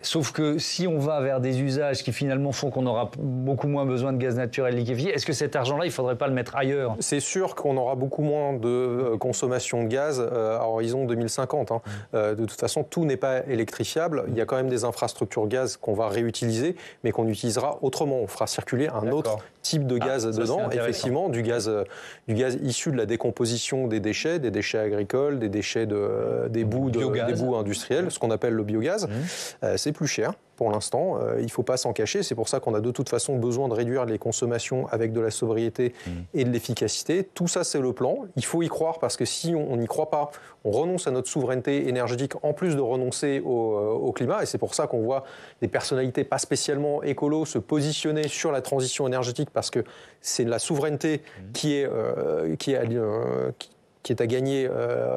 Speaker 1: Sauf que si on va vers des usages qui finalement font qu'on aura beaucoup moins besoin de gaz naturel liquéfié, est-ce que cet argent-là, il ne faudrait pas le mettre ailleurs?
Speaker 8: C'est sûr qu'on aura beaucoup moins de consommation de gaz à horizon 2050. De toute façon, tout n'est pas électrifiable. Il y a quand même des infrastructures gaz qu'on va réutiliser, mais qu'on utilisera autrement. On fera circuler un autre type de gaz dedans. Effectivement, du gaz issu de la décomposition des déchets agricoles, des déchets des boues industriels, ce qu'on appelle le biogaz. C'est plus cher pour l'instant, il ne faut pas s'en cacher. C'est pour ça qu'on a de toute façon besoin de réduire les consommations avec de la sobriété et de l'efficacité. Tout ça, c'est le plan. Il faut y croire parce que si on n'y croit pas, on renonce à notre souveraineté énergétique en plus de renoncer au climat. Et c'est pour ça qu'on voit des personnalités pas spécialement écolos se positionner sur la transition énergétique parce que c'est la souveraineté qui est à gagner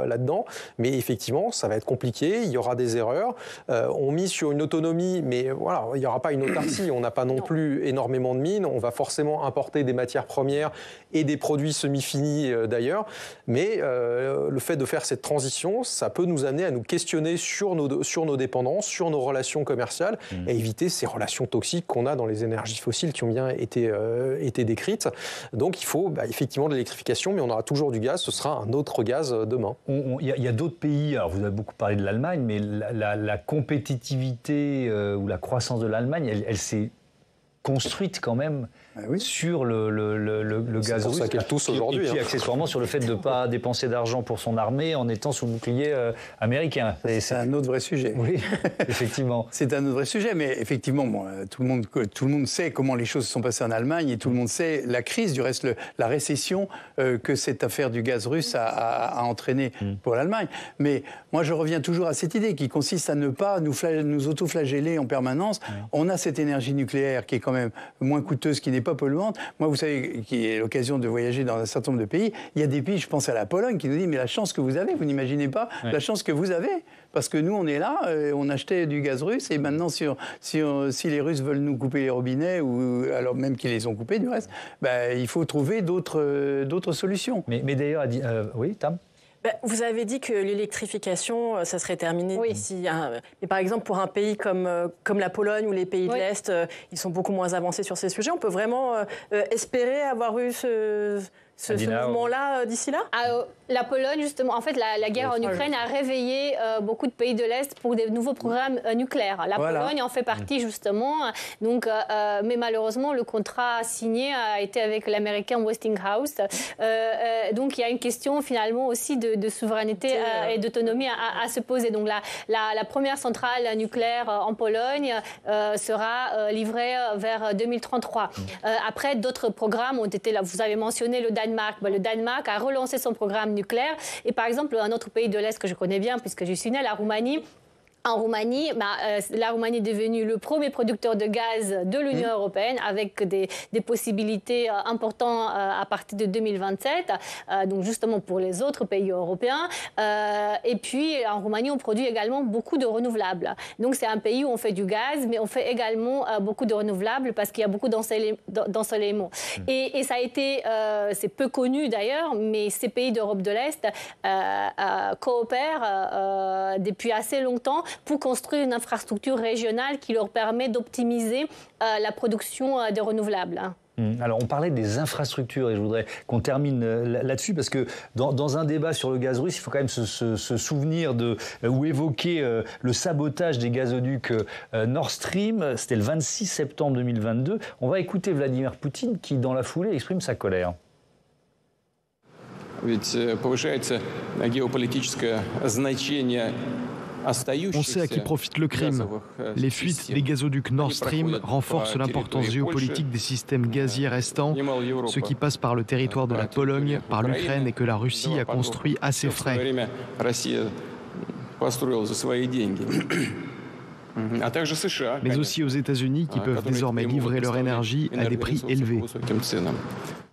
Speaker 8: là-dedans. Mais effectivement, ça va être compliqué, il y aura des erreurs. On mise sur une autonomie, mais voilà, il n'y aura pas une autarcie. On n'a pas non plus énormément de mines. On va forcément importer des matières premières et des produits semi-finis d'ailleurs. Mais le fait de faire cette transition, ça peut nous amener à nous questionner sur nos dépendances, sur nos relations commerciales et éviter ces relations toxiques qu'on a dans les énergies fossiles qui ont bien été décrites. Donc il faut effectivement de l'électrification, mais on aura toujours du gaz. Ce sera un autre gaz demain.
Speaker 1: Il y a d'autres pays, alors vous avez beaucoup parlé de l'Allemagne, mais la compétitivité ou la croissance de l'Allemagne, elle s'est construite quand même sur le gaz russe.
Speaker 8: C'est ça qu'elle tousse aujourd'hui.
Speaker 1: Et puis accessoirement sur le fait de ne pas dépenser d'argent pour son armée en étant sous bouclier américain.
Speaker 7: C'est un autre vrai sujet.
Speaker 1: Oui, effectivement.
Speaker 7: C'est un autre vrai sujet, mais effectivement, tout le monde sait comment les choses se sont passées en Allemagne et tout le monde sait la crise, du reste la récession que cette affaire du gaz russe a entraîné pour l'Allemagne. Mais moi, je reviens toujours à cette idée qui consiste à ne pas nous auto-flageller en permanence. On a cette énergie nucléaire qui est quand même moins coûteuse, qui n'est pas polluante. Moi, vous savez, qui ai l'occasion de voyager dans un certain nombre de pays, il y a des pays, je pense à la Pologne, qui nous dit mais la chance que vous avez, vous n'imaginez pas la chance que vous avez. Parce que nous, on est là, on achetait du gaz russe, et maintenant, si les Russes veulent nous couper les robinets, ou alors même qu'ils les ont coupés du reste, il faut trouver d'autres solutions.
Speaker 1: Mais d'ailleurs, oui, Tam ?
Speaker 10: Vous avez dit que l'électrification, ça serait terminé d'ici. Mais par exemple, pour un pays comme la Pologne ou les pays de l'Est, ils sont beaucoup moins avancés sur ces sujets. On peut vraiment espérer avoir eu ce mouvement-là d'ici là?
Speaker 6: La Pologne, justement, en fait, la guerre en Ukraine a réveillé beaucoup de pays de l'Est pour des nouveaux programmes nucléaires. La Pologne en fait partie, justement. Donc, mais malheureusement, le contrat signé a été avec l'américain Westinghouse. Donc, il y a une question, finalement, aussi de souveraineté et d'autonomie à se poser. Donc, la première centrale nucléaire en Pologne sera livrée vers 2033. Après, d'autres programmes ont été là. Vous avez mentionné le Danemark. Le Danemark a relancé son programme nucléaire. Et par exemple, un autre pays de l'Est que je connais bien, puisque je suis née, la Roumanie. En Roumanie, la Roumanie est devenue le premier producteur de gaz de l'Union européenne avec des possibilités importantes à partir de 2027, donc justement pour les autres pays européens. Et puis en Roumanie, on produit également beaucoup de renouvelables. Donc c'est un pays où on fait du gaz, mais on fait également beaucoup de renouvelables parce qu'il y a beaucoup d'ensoleillement. Et ça a été, c'est peu connu d'ailleurs, mais ces pays d'Europe de l'Est coopèrent depuis assez longtemps pour construire une infrastructure régionale qui leur permet d'optimiser la production des renouvelables.
Speaker 1: Alors, on parlait des infrastructures et je voudrais qu'on termine là-dessus parce que dans un débat sur le gaz russe, il faut quand même se souvenir ou évoquer le sabotage des gazoducs Nord Stream. C'était le 26 septembre 2022. On va écouter Vladimir Poutine qui, dans la foulée, exprime sa colère.
Speaker 12: On sait à qui profite le crime. Les fuites des gazoducs Nord Stream renforcent l'importance géopolitique des systèmes gaziers restants, ce qui passe par le territoire de la Pologne, par l'Ukraine et que la Russie a construit à ses frais. Mais aussi aux États-Unis qui peuvent désormais livrer leur énergie à des prix élevés.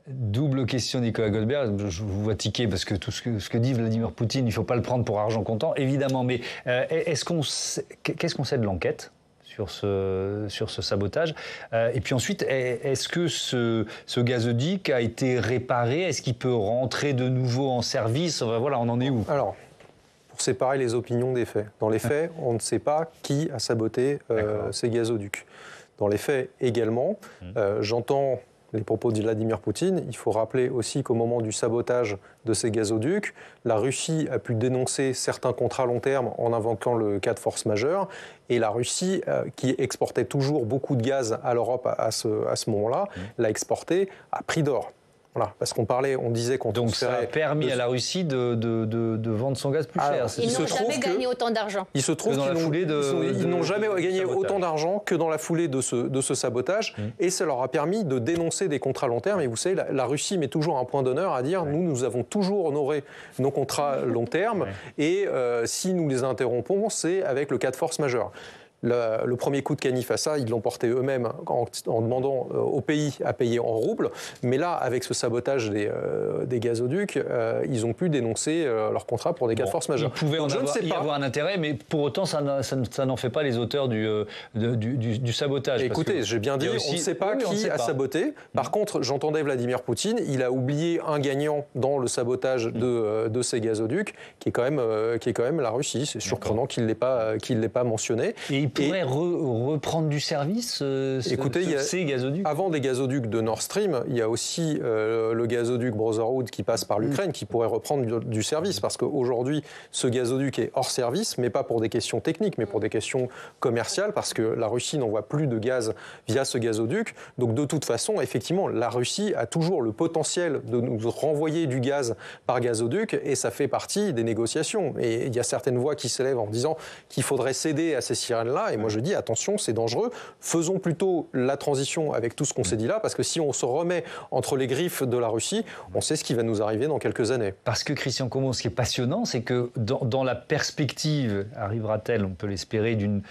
Speaker 1: Double question, Nicolas Goldberg. Je vous vois tiquer parce que tout ce que dit Vladimir Poutine, il ne faut pas le prendre pour argent comptant, évidemment. Mais qu'est-ce qu'on sait de l'enquête sur ce sabotage? Et puis ensuite, est-ce que ce gazoduc a été réparé? Est-ce qu'il peut rentrer de nouveau en service? Voilà, on en est où?
Speaker 8: Alors, pour séparer les opinions des faits. Dans les faits, on ne sait pas qui a saboté ces gazoducs. Dans les faits également, j'entends les propos de Vladimir Poutine. Il faut rappeler aussi qu'au moment du sabotage de ces gazoducs, la Russie a pu dénoncer certains contrats long terme en invoquant le cas de force majeure. Et la Russie, qui exportait toujours beaucoup de gaz à l'Europe à ce moment-là, l'a exporté à prix d'or. Voilà, parce on disait qu'on
Speaker 1: donc ça a permis à la Russie de vendre son gaz plus cher.
Speaker 6: Ils n'ont jamais gagné autant d'argent.
Speaker 8: Il se trouve qu'ils n'ont jamais gagné autant d'argent que dans la foulée de ce sabotage, et ça leur a permis de dénoncer des contrats long terme. Et vous savez, la Russie met toujours un point d'honneur à dire nous avons toujours honoré nos contrats long terme, et si nous les interrompons, c'est avec le cas de force majeure. Le premier coup de canif à ça, ils l'ont porté eux-mêmes en demandant au pays à payer en roubles. Mais là, avec ce sabotage des gazoducs, ils ont pu dénoncer leur contrat pour des cas de force majeure.
Speaker 1: Il pouvait y avoir un intérêt, mais pour autant, ça n'en fait pas les auteurs du sabotage.
Speaker 8: Écoutez, j'ai bien dit, on ne sait pas qui a saboté. Par contre, j'entendais Vladimir Poutine, il a oublié un gagnant dans le sabotage de ces gazoducs, qui est quand même la Russie. C'est surprenant qu'il ne l'ait pas mentionné.
Speaker 1: Et il pourrait reprendre du service ces gazoducs.
Speaker 8: Avant des gazoducs de Nord Stream, il y a aussi le gazoduc Brotherhood qui passe par l'Ukraine qui pourrait reprendre du service, parce qu'aujourd'hui, ce gazoduc est hors service, mais pas pour des questions techniques, mais pour des questions commerciales, parce que la Russie n'envoie plus de gaz via ce gazoduc. Donc de toute façon, effectivement, la Russie a toujours le potentiel de nous renvoyer du gaz par gazoduc, et ça fait partie des négociations. Et il y a certaines voix qui s'élèvent en disant qu'il faudrait céder à ces sirènes-là. Et moi je dis attention, c'est dangereux, faisons plutôt la transition avec tout ce qu'on s'est dit là, parce que si on se remet entre les griffes de la Russie, on sait ce qui va nous arriver dans quelques années.
Speaker 1: Parce que Christian Comot, ce qui est passionnant, c'est que dans la perspective, arrivera-t-elle, on peut l'espérer, d'une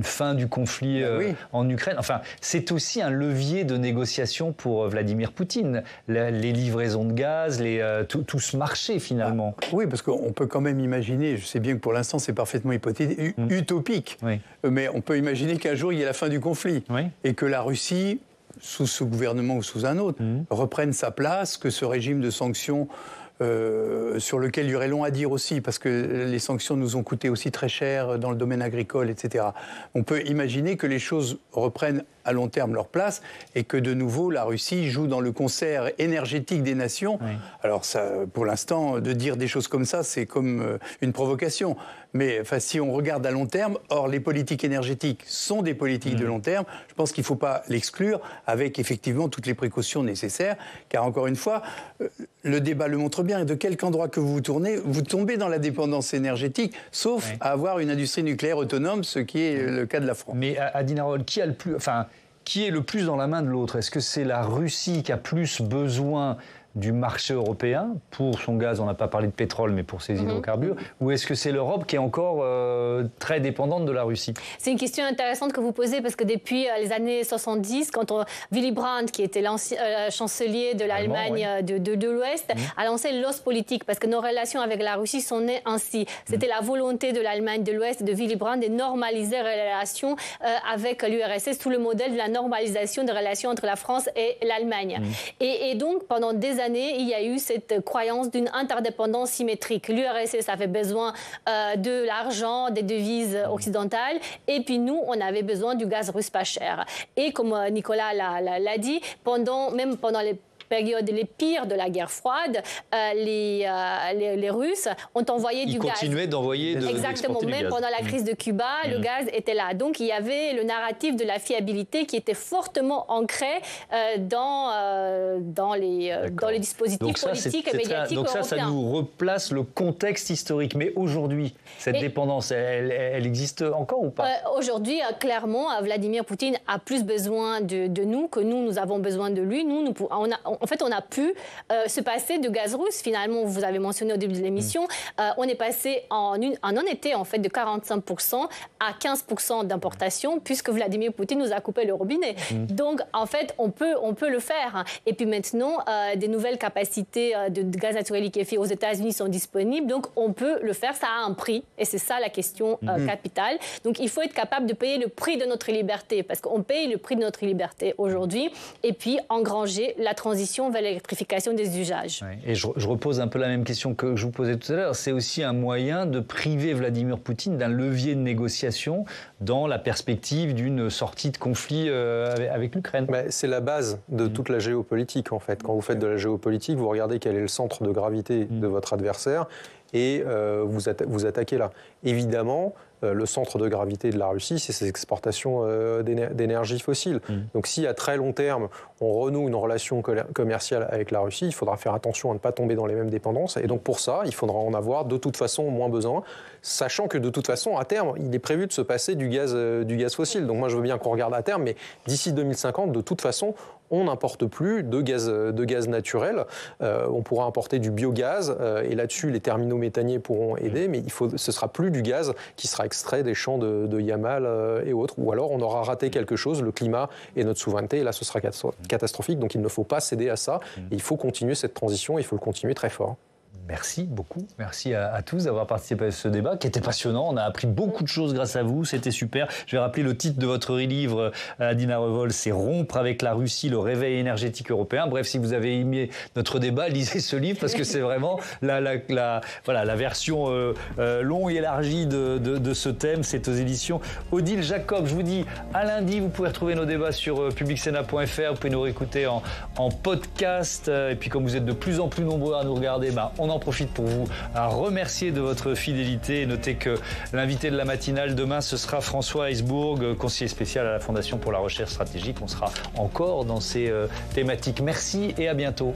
Speaker 1: fin du conflit en Ukraine, enfin c'est aussi un levier de négociation pour Vladimir Poutine, les livraisons de gaz, tout ce marché finalement.
Speaker 7: Oui, parce qu'on peut quand même imaginer, je sais bien que pour l'instant c'est parfaitement hypothétique, utopique, mais on peut imaginer qu'un jour il y ait la fin du conflit et que la Russie, sous ce gouvernement ou sous un autre, reprenne sa place, que ce régime de sanctions sur lequel il y aurait long à dire aussi, parce que les sanctions nous ont coûté aussi très cher dans le domaine agricole, etc. On peut imaginer que les choses reprennent à long terme leur place et que de nouveau la Russie joue dans le concert énergétique des nations. Oui. Alors ça, pour l'instant, de dire des choses comme ça, c'est comme une provocation. Mais enfin, si on regarde à long terme, or les politiques énergétiques sont des politiques de long terme, je pense qu'il ne faut pas l'exclure avec effectivement toutes les précautions nécessaires, car encore une fois, le débat le montre bien, et de quelque endroit que vous vous tournez, vous tombez dans la dépendance énergétique, sauf à avoir une industrie nucléaire autonome, ce qui est le cas de la France.
Speaker 1: Mais Adina Revol, qui est le plus dans la main de l'autre? Est-ce que c'est la Russie qui a plus besoin du marché européen pour son gaz, on n'a pas parlé de pétrole, mais pour ses hydrocarbures, ou est-ce que c'est l'Europe qui est encore très dépendante de la Russie?
Speaker 6: C'est une question intéressante que vous posez, parce que depuis les années 70, quand Willy Brandt, qui était chancelier de l'Allemagne de l'Ouest, a lancé l'Ostpolitik, parce que nos relations avec la Russie sont nées ainsi. C'était la volonté de l'Allemagne de l'Ouest, de Willy Brandt, de normaliser les relations avec l'URSS, sous le modèle de la normalisation des relations entre la France et l'Allemagne. Et donc, pendant des années, il y a eu cette croyance d'une interdépendance symétrique. L'URSS avait besoin de l'argent, des devises occidentales, et puis nous, on avait besoin du gaz russe pas cher. Et comme Nicolas l'a dit, même pendant les périodes les pires de la guerre froide, les Russes ont envoyé du gaz.
Speaker 1: Ils continuaient d'envoyer de
Speaker 6: Exactement, même pendant la crise de Cuba, le gaz était là. Donc il y avait le narratif de la fiabilité qui était fortement ancré dans les dispositifs politiques et médiatiques européens.
Speaker 1: Donc ça nous replace le contexte historique. Mais aujourd'hui, cette dépendance, elle existe encore ou pas?
Speaker 6: Aujourd'hui, clairement, Vladimir Poutine a plus besoin de nous que nous avons besoin de lui. En fait, on a pu se passer de gaz russe. Finalement, vous avez mentionné au début de l'émission, on est passé en un été, en fait, de 45% à 15% d'importation, puisque Vladimir Poutine nous a coupé le robinet. Donc, en fait, on peut le faire. Et puis maintenant, des nouvelles capacités de gaz naturel liquéfié aux États-Unis sont disponibles. Donc, on peut le faire. Ça a un prix. Et c'est ça la question capitale. Donc, il faut être capable de payer le prix de notre liberté, parce qu'on paye le prix de notre liberté aujourd'hui. Et puis, engranger la transition vers l'électrification des usages.
Speaker 1: Ouais. Et je repose un peu la même question que je vous posais tout à l'heure. C'est aussi un moyen de priver Vladimir Poutine d'un levier de négociation dans la perspective d'une sortie de conflit avec l'Ukraine.
Speaker 8: C'est la base de toute la géopolitique, en fait. Quand vous faites de la géopolitique, vous regardez quel est le centre de gravité de votre adversaire et vous attaquez là. Évidemment, le centre de gravité de la Russie, c'est ses exportations d'énergie fossile. Donc si à très long terme, on renoue une relation commerciale avec la Russie, il faudra faire attention à ne pas tomber dans les mêmes dépendances. Et donc pour ça, il faudra en avoir de toute façon moins besoin, sachant que de toute façon, à terme, il est prévu de se passer du gaz fossile. Donc moi, je veux bien qu'on regarde à terme, mais d'ici 2050, de toute façon, on n'importe plus de gaz naturel. On pourra importer du biogaz, et là-dessus, les terminaux méthaniers pourront aider, mais ce ne sera plus du gaz qui sera extrait des champs de Yamal et autres. Ou alors, on aura raté quelque chose, le climat et notre souveraineté, et là, ce sera catastrophique. Donc, il ne faut pas céder à ça. Et il faut continuer cette transition, il faut le continuer très fort.
Speaker 1: Merci beaucoup. Merci à tous d'avoir participé à ce débat qui était passionnant. On a appris beaucoup de choses grâce à vous. C'était super. Je vais rappeler le titre de votre livre, Adina Revol, c'est « Rompre avec la Russie, le réveil énergétique européen ». Bref, si vous avez aimé notre débat, lisez ce livre parce que c'est vraiment la version longue et élargie de ce thème. C'est aux éditions Odile Jacob. Je vous dis à lundi, vous pouvez retrouver nos débats sur publicsena.fr. Vous pouvez nous réécouter en podcast. Et puis comme vous êtes de plus en plus nombreux à nous regarder, on en profite pour vous remercier de votre fidélité et notez que l'invité de la matinale demain ce sera François Heisbourg, conseiller spécial à la Fondation pour la recherche stratégique. On sera encore dans ces thématiques. Merci et à bientôt.